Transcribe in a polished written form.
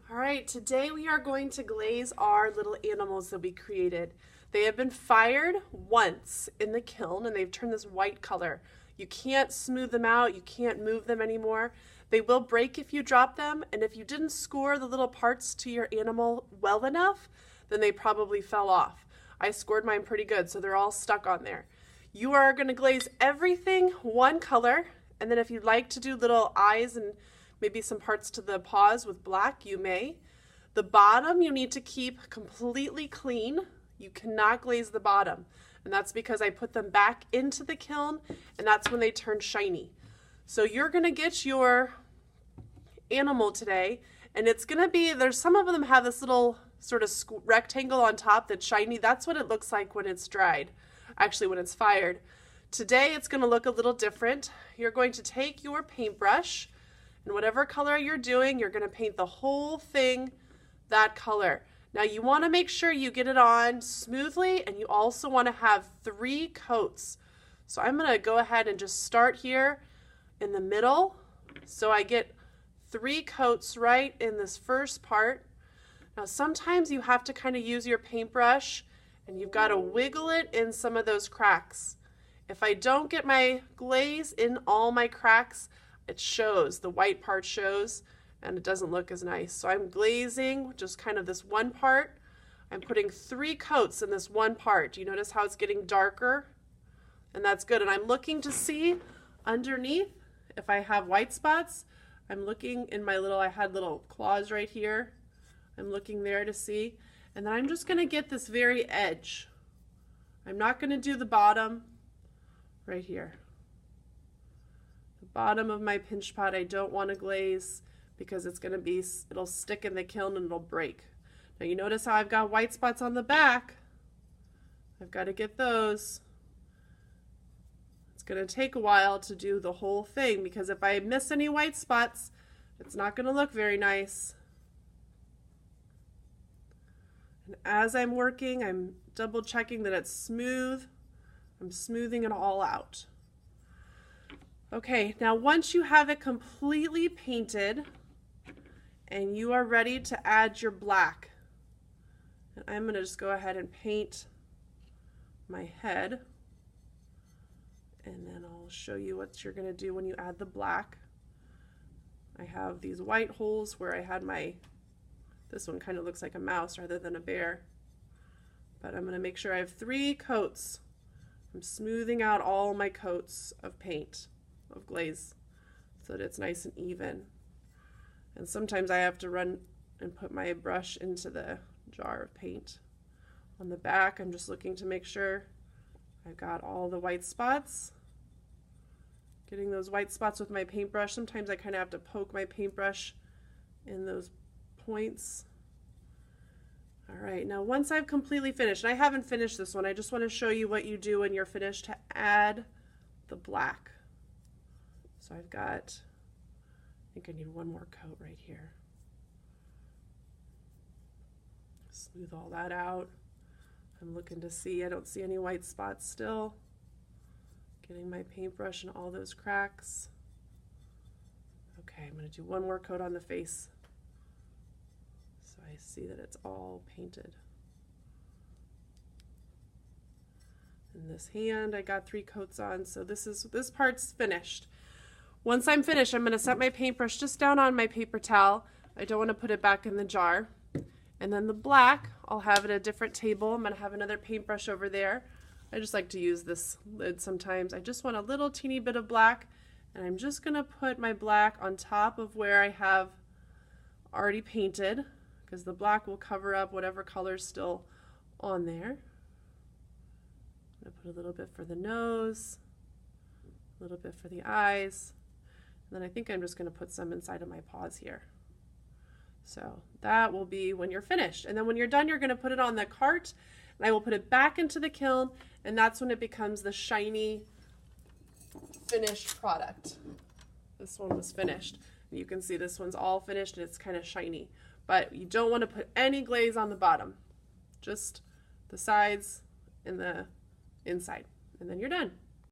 All right, today we are going to glaze our little animals that we created. They have been fired once in the kiln and they've turned this white color. You can't smooth them out, you can't move them anymore. They will break if you drop them, and if you didn't score the little parts to your animal well enough, then they probably fell off. I scored mine pretty good, so they're all stuck on there. You are going to glaze everything one color, and then if you'd like to do little eyes and maybe some parts to the paws with black, you may. The bottom you need to keep completely clean. You cannot glaze the bottom, and that's because I put them back into the kiln, and that's when they turn shiny. So you're going to get your animal today, and it's going to be, there's some of them have this little sort of rectangle on top that's shiny. That's what it looks like when it's dried, actually when it's fired. Today it's going to look a little different. You're going to take your paintbrush, and whatever color you're doing, you're going to paint the whole thing that color. Now you want to make sure you get it on smoothly, and you also want to have 3 coats. So I'm going to go ahead and just start here in the middle, so I get 3 coats right in this first part. Now sometimes you have to kind of use your paintbrush and you've got to wiggle it in some of those cracks. If I don't get my glaze in all my cracks, it shows, the white part shows, and it doesn't look as nice. So I'm glazing just kind of this one part. I'm putting 3 coats in this one part. Do you notice how it's getting darker? And that's good. And I'm looking to see underneath if I have white spots. I'm looking in my little, I had little claws right here. I'm looking there to see. And then I'm just going to get this very edge. I'm not going to do the bottom right here. The bottom of my pinch pot I don't want to glaze because it's going to be, it'll stick in the kiln and it'll break. Now you notice how I've got white spots on the back. I've got to get those. It's going to take a while to do the whole thing because if I miss any white spots, it's not going to look very nice. And as I'm working, I'm double checking that it's smooth. I'm smoothing it all out. Okay, now once you have it completely painted and you are ready to add your black, and I'm going to just go ahead and paint my head, and then I'll show you what you're going to do when you add the black. I have these white holes where I had my, this one kind of looks like a mouse rather than a bear, but I'm going to make sure I have 3 coats. I'm smoothing out all my coats of paint, of glaze, so that it's nice and even. And sometimes I have to run and put my brush into the jar of paint. On the back, I'm just looking to make sure I've got all the white spots. Getting those white spots with my paintbrush. Sometimes I kind of have to poke my paintbrush in those points. All right, now once I've completely finished, and I haven't finished this one, I just want to show you what you do when you're finished to add the black. So I've got, I think I need one more coat right here. Smooth all that out. I'm looking to see, I don't see any white spots still. Getting my paintbrush in all those cracks. Okay, I'm going to do one more coat on the face so I see that it's all painted. In this hand I got 3 coats on, so this part's finished. Once I'm finished, I'm going to set my paintbrush just down on my paper towel. I don't want to put it back in the jar. And then the black, I'll have it at a different table. I'm going to have another paintbrush over there. I just like to use this lid sometimes. I just want a little teeny bit of black, and I'm just going to put my black on top of where I have already painted, because the black will cover up whatever color's still on there. I'm going to put a little bit for the nose, a little bit for the eyes, and then I think I'm just going to put some inside of my paws here. So that will be when you're finished. And then when you're done, you're going to put it on the cart, and I will put it back into the kiln, and that's when it becomes the shiny finished product. This one was finished. You can see this one's all finished and it's kind of shiny, but you don't want to put any glaze on the bottom, just the sides and the inside, and then you're done.